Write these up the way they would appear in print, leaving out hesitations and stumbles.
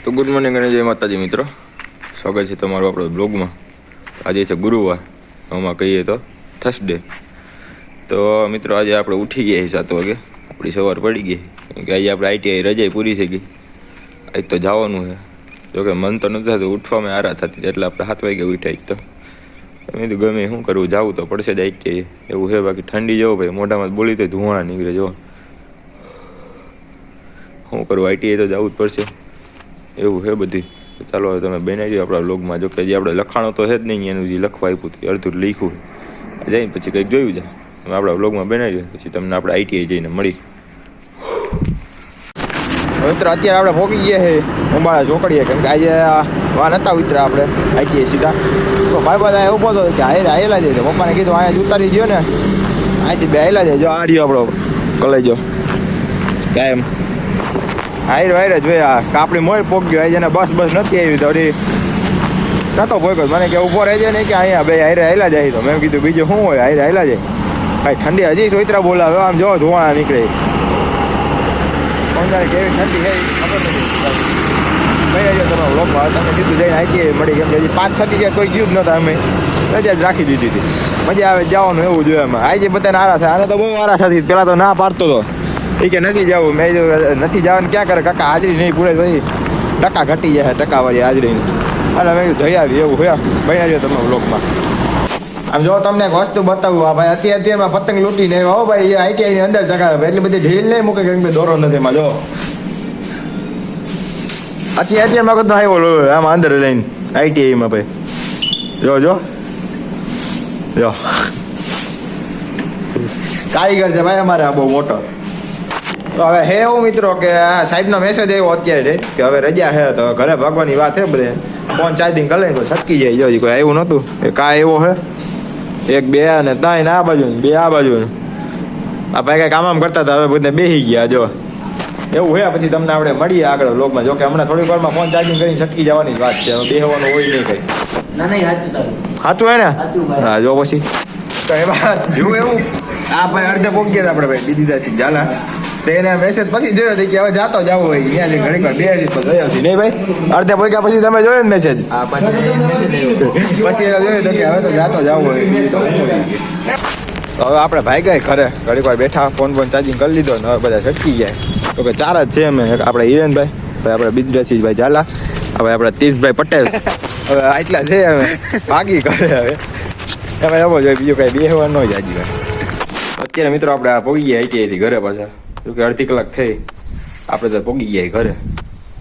તો good morning અને જય માતાજી મિત્રો, સ્વાગત છે તમારું આપણો બ્લોગમાં. આજે છે ગુરુવાર, આમાં કહીએ તો થર્સડે. તો મિત્રો આજે આપણે ઉઠી ગયા 7 વાગે, આપણી સવાર પડી ગઈ કે આજે આપણે આઈટીઆઈ રજા પૂરી થઈ ગઈ. આજ તો જવાનું છે, જોકે મન તો નથી થતું, ઉઠવામાં આરા થતી એટલે આપણે 7 વાગે ઉઠાય. તો મેં કીધું ગમે શું કરવું, જવું તો પડશે જ આઈટીઆઈ એવું છે. બાકી ઠંડી જવો ભાઈ, મોઢામાં બોલી તો ધુવાણા નીકળે. જો શું કરવું, આઈટીઆઈ તો જવું જ પડશે એવું છે બધી. તો ચાલો હવે તમે બનાવી દો આપણા વ્લોગમાં. જો કે જે આપણે લખાણો તો છે જ નહીં, એનું જે લખવા આપ્યું હતું અડધું લખ્યું જઈને પછી કંઈક જોયું જાય. તમે આપણા વ્લોગમાં બનાવી દો, પછી તમને આપણે આઈટીઆઈ જઈને મળી. મિત્રો અત્યારે આપણે પહોંચી ગયા છે ઉંબાળા ચોકડીએ, કેમ કે આજે વાહ નતા ઉતરા આપણે આઈટીઆઈ સીધા. તો ભાઈ બધા ઉભો હતો કે આયેલા જાય. પપ્પાને કીધું અહીંયા જ ઉતારી ગયો ને, અહીંથી બે આયેલા જાય. જો આ રહ્યો આપણો કલેજો કાયમ હાઈર જ ભાઈ. આ કાપડી મોય પોક ગયો આજે ને, બસ નથી આવી તો નતો પોક્યો. મને કે ઊભો રહેજે નહીં કે અહીંયા બે હાઈરે હાઈલા જાય. તો મેં કીધું બીજું શું હોય, હાઈરે હાઈલા જાય. ભાઈ ઠંડી હજી સોઈતરા બોલાવે, આમ જો ધોવાણા નીકળે. કેવી ઠંડી છે ખબર નથી. ભાઈ આજે તમે વ્લોગમાં તમે કીધું જઈને આઈટીઆઈ મળી, કેમ કે હજી 5-6 ગયા કોઈ ગયું જ નતા. અમે રજા જ રાખી દીધી હતી, મજા આવે જવાનું એવું જોઈએ. એમાં આજે બધાને આરા થાય, આને તો બહુ આરા થતી. પેલા તો ના પાડતો હતો એ કે નથી જવું. મેં નથી જવાનું ક્યાં કરે કાકા, હાજરી નહીં પૂરે ભાઈ, ટકા ઘટી જાય ટકાવાળી હાજરીની. અને મેં જઈ આવી એવું હોય. ભાઈ આવ્યો તમે વ્લોગમાં. આમ જો તમને એક વસ્તુ બતાવું, આ ભાઈ અત્યારમાં પતંગ લૂંટીને આવ્યો ભાઈ. આઈટીઆઈની અંદર ચગાવે એટલી બધી ઢીલ નહીં મૂકે, કેમ કે દોરો નથી એમાં. જો અત્યારમાં કદો આવ્યો આમાં અંદર લઈને આઈટીઆઈમાં ભાઈ. જો જો જો કારીગર છે ભાઈ અમારે આ બહુ મોટો. તો હવે હે એવું મિત્રો કે આ સાહેબનો મેસેજ આવ્યો અત્યારે કે હવે રજા છે, તો ઘરે ભાગવાની વાત છે. બધે ફોન ચાર્જિંગ કરી લઈને છટકી જાય. જો કોઈ આવ્યું નહોતું, એ કાંઈ એવો છે 1 2 અને 3 આ બાજુ 2 આ બાજુ. આ ભાઈ કાંઈ કામ કરતા હતા, હવે બધે બેસી ગયા. જો એવું છે. પછી તમને આપણે મળીએ આગળ વ્લોગમાં. જો કે હમણાં થોડીક વારમાં ફોન ચાર્જિંગ કરીને છટકી જવાની જ વાત છે. હવે બેસવાનું હોય નહીં કંઈ. સાચું હોય ને? હા જો પછી કઈ વાત જેવું એવું. આ ભાઈ અડધે પહોંચી ગયા આપણે ભાઈ દીદી ઝાલા. તો એને મેસેજ પછી જોયો હતો કે હવે જાતો જવું હોય અહીંયા ઘણી વાર 2 દિવસ જોયો છે નહીં ભાઈ. અડધે પહોંચ્યા પછી તમે જોયો ને મેસેજ? પછી એને જોયું તો કે હવે તો જાતો જવું હોય. તો હવે આપણે ભાઈ ગયા ઘરે, ઘડીક વાર બેઠા, ફોન ચાર્જિંગ કરી લીધો ને હવે બધા છટકી જાય. તો કે 4 જ છે અમે, આપણે હિરેનભાઈ, ભાઈ આપણે બિદ્રાસીભાઈ ઝાલા, હવે આપણે તીર્થભાઈ પટેલ. હવે આટલા છે અમે ભાગી કરે. હવે તમે એવો જોઈએ, બીજું કાંઈ બેહવા ન જાય ભાઈ. અત્યારે મિત્રો આપણે આ પહોંચી ગયા આઈટીઆઈથી ઘરે પાછા. જોકે અડધી કલાક થઈ આપણે તો પહોંચી ગયા ઘરે.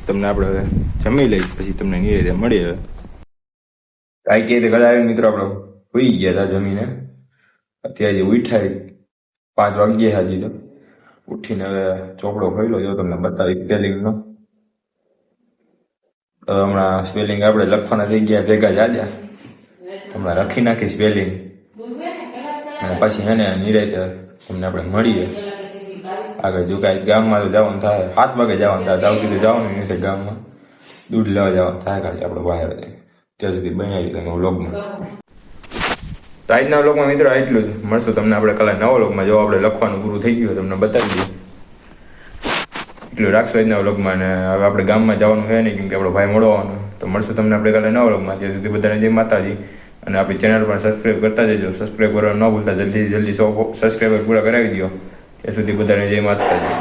તમને આપણે હવે જમી લઈ પછી તમને નિરાંતે મળીએ. હવે આઈટીઆઈથી ઘરે આવીને મિત્રો આપણે હોઈ ગયા હતા જમીને. અત્યારે ઉઠાય 5 વાગ્યા હજી તો. ઉઠીને હવે ચોપડો ખોલ્યો, જો તમને બતાવી સ્પેલિંગનો. હમણાં સ્પેલિંગ આપણે લખવાના થઈ ગયા ભેગા જાજા, હમણાં લખી નાખી સ્પેલિંગ. અને પછી એને નિરાંતે તમને આપણે મળીએ આગળ. જો કાંઈ ગામમાં તો જવાનું થાય, 7 વાગે જવાનું થાય, ત્યાં સુધી જવાનું નથી ગામમાં. દૂધ લેવા જવાનું થાય ખાલી આપણે બહાર. ત્યાં સુધી બનાવી તમે વ્લોગમાં. તો આજના વ્લોગમાં મિત્રો એટલું જ. મળશું તમને આપણે કાલે નવા વ્લોગમાં. જો આપણે લખવાનું પૂરું થઈ ગયું તમને બતાવી દઈએ. એટલું રાખશો આજના વ્લોગમાં. અને હવે આપણે ગામમાં જવાનું છે નહીં, કેમ કે આપણો ભાઈ મળવાનો. તો મળશું તમને આપણે કાલે નવા વ્લોગમાં. ત્યાં સુધી બધાને જય માતાજી. અને આપણી ચેનલ પર સબસ્ક્રાઈબ કરતા જજો. સબસ્ક્રાઈબ કરવા ન ભૂલતા, જલ્દી 100 સબસ્ક્રાઈબર પૂરા કરાવી દો. ત્યાં સુધી બધાને જય માતાજી.